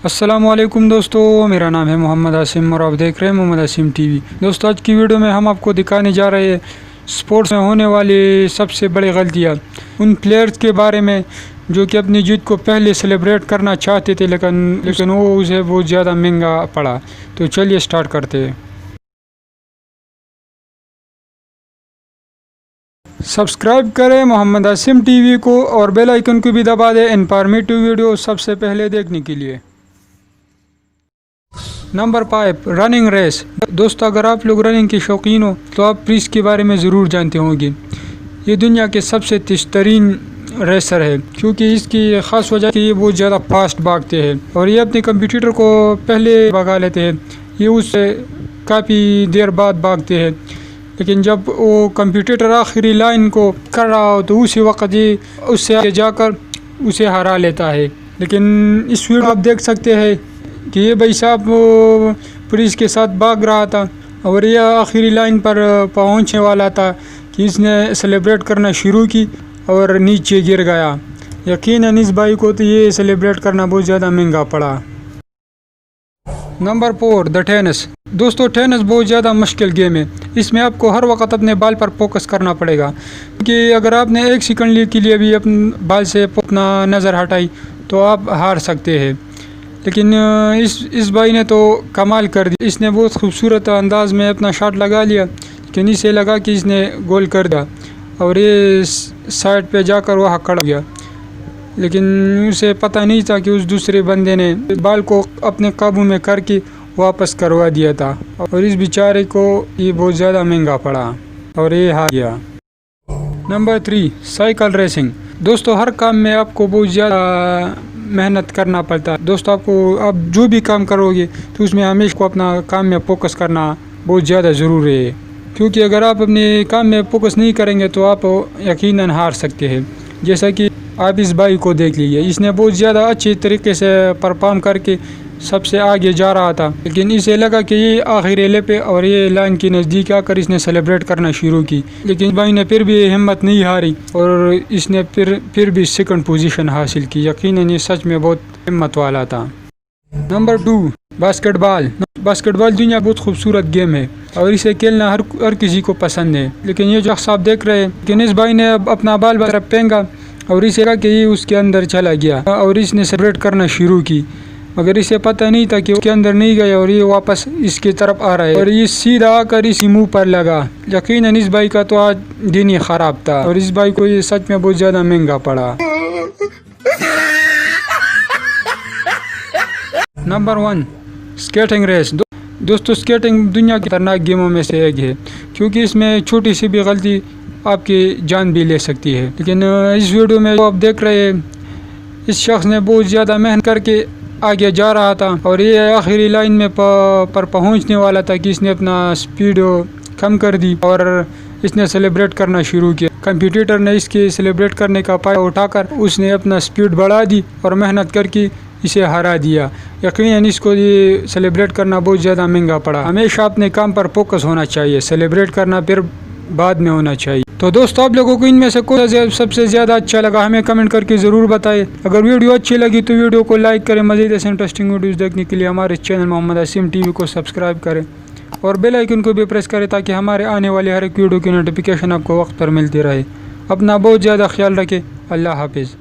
السلام علیکم دوستو، میرا نام ہے محمد عاصم اور آپ دیکھ رہے ہیں محمد عاصم ٹی وی۔ دوستو آج کی ویڈیو میں ہم آپ کو دکھانے جا رہے ہیں سپورٹس میں ہونے والی سب سے بڑی غلطیاں، ان پلیئرز کے بارے میں جو کہ اپنی جیت کو پہلے سیلیبریٹ کرنا چاہتے تھے لیکن وہ اسے بہت زیادہ مہنگا پڑا۔ تو چلیے سٹارٹ کرتے ہیں۔ سبسکرائب کریں محمد عاصم ٹی وی کو اور بیل آئیکن کو بھی دبا دیں انفارمیٹیو ویڈیو سب سے پہلے دیکھنے کے لیے۔ Number 5، running race. دوستو اگر آپ لوگ رننگ کے شوقین ہو تو آپ اس کے بارے میں ضرور جانتے ہوں گے۔ یہ دنیا کے سب سے تیز ترین ریسر ہے کیونکہ اس کی خاص وجہ کہ یہ بہت زیادہ فاسٹ بھاگتے ہیں اور یہ اپنے کمپیوٹر کو پہلے بھگا لیتے ہیں۔ یہ اس سے کافی دیر بعد بھاگتے ہیں، لیکن جب وہ کمپیوٹر آخری لائن کو کر رہا ہو تو اسی وقت یہ اس سے آگے جا کر اسے ہرا لیتا ہے۔ لیکن اس ویڈیو آپ دیکھ سکتے ہیں کہ یہ بھائی صاحب پولیس کے ساتھ بھاگ رہا تھا اور یہ آخری لائن پر پہنچنے والا تھا کہ اس نے سیلیبریٹ کرنا شروع کی اور نیچے گر گیا۔ یقیناً اس بھائی کو تو یہ سیلیبریٹ کرنا بہت زیادہ مہنگا پڑا۔ نمبر 4، دا ٹینس۔ دوستو ٹینس بہت زیادہ مشکل گیم ہے۔ اس میں آپ کو ہر وقت اپنے بال پر فوکس کرنا پڑے گا کیونکہ اگر آپ نے ایک سیکنڈ کے لیے بھی اپنے بال سے اپنا نظر ہٹائی تو آپ ہار سکتے ہیں۔ لیکن اس بھائی نے تو کمال کر دی، اس نے بہت خوبصورت انداز میں اپنا شاٹ لگا لیا، لیکن اسے لگا کہ اس نے گول کر دیا اور یہ سائڈ پہ جا کر وہاں کھڑا ہو گیا، لیکن اسے پتہ نہیں تھا کہ اس دوسرے بندے نے بال کو اپنے قابو میں کر کے واپس کروا دیا تھا اور اس بیچارے کو یہ بہت زیادہ مہنگا پڑا اور یہ ہار گیا۔ Number 3، cycle racing. دوستو ہر کام میں آپ کو بہت زیادہ محنت کرنا پڑتا ہے۔ دوستو آپ جو بھی کام کرو گے تو اس میں ہمیشہ کو اپنا کام میں فوکس کرنا بہت زیادہ ضروری ہے، کیونکہ اگر آپ اپنے کام میں فوکس نہیں کریں گے تو آپ یقیناً ہار سکتے ہیں۔ جیسا کہ آپ اس بھائی کو دیکھ لیجیے، اس نے بہت زیادہ اچھی طریقے سے پرفارم کر کے سب سے آگے جا رہا تھا، لیکن اسے لگا کہ یہ آخری ریلے پہ اور یہ لائن کے نزدیک آ کر اس نے سیلیبریٹ کرنا شروع کی، لیکن بھائی نے پھر بھی ہمت نہیں ہاری اور اس نے پھر بھی سیکنڈ پوزیشن حاصل کی۔ یقیناً یہ سچ میں بہت ہمت والا تھا۔ نمبر 2، باسکٹ بال۔ باسکٹ بال دنیا بہت خوبصورت گیم ہے اور اسے کھیلنا ہر کسی کو پسند ہے، لیکن یہ جو آپ دیکھ رہے ہیں کہ اس بھائی نے اب اپنا بال طرف پھینکا اور اسے لگا کہ یہ اس کے اندر چلا گیا اور اس نے سیلیبریٹ کرنا شروع کی، مگر اسے پتہ نہیں تھا کہ اس کے اندر نہیں گیا اور یہ واپس اس کی طرف آ رہا ہے اور یہ سیدھا آ کر اسی منہ پر لگا۔ یقیناً اس بھائی کا تو آج دن ہی خراب تھا اور اس بھائی کو یہ سچ میں بہت زیادہ مہنگا پڑا۔ Number 1، skating race. دوستو سکیٹنگ دنیا کی خطرناک گیموں میں سے ایک ہے کیونکہ اس میں چھوٹی سی بھی غلطی آپ کی جان بھی لے سکتی ہے، لیکن اس ویڈیو میں جو آپ دیکھ رہے ہیں اس شخص نے بہت زیادہ محنت کر کے آگے جا رہا تھا اور یہ آخری لائن میں پر پہنچنے والا تھا کہ اس نے اپنا سپیڈ کم کر دی اور اس نے سیلیبریٹ کرنا شروع کیا۔ کمپیوٹر نے اس کے سیلیبریٹ کرنے کا پایہ اٹھا کر اس نے اپنا سپیڈ بڑھا دی اور محنت کر کے اسے ہرا دیا۔ یقیناً اس کو یہ سیلیبریٹ کرنا بہت زیادہ مہنگا پڑا۔ ہمیشہ اپنے کام پر فوکس ہونا چاہیے، سیلیبریٹ کرنا پھر بعد میں ہونا چاہیے۔ تو دوستو آپ لوگوں کو ان میں سے کون سا سب سے زیادہ اچھا لگا ہمیں کمنٹ کر کے ضرور بتائیں۔ اگر ویڈیو اچھی لگی تو ویڈیو کو لائک کریں۔ مزید ایسے انٹرسٹنگ ویڈیوز دیکھنے کے لیے ہمارے channel Muhammad Asim T V کو سبسکرائب کریں اور بیل آئیکن کو بھی پریس کریں تاکہ ہمارے آنے والے ہر ایک ویڈیو کی نوٹیفیکیشن آپ کو وقت پر ملتی رہے۔ اپنا بہت زیادہ خیال رکھیں۔ اللہ حافظ۔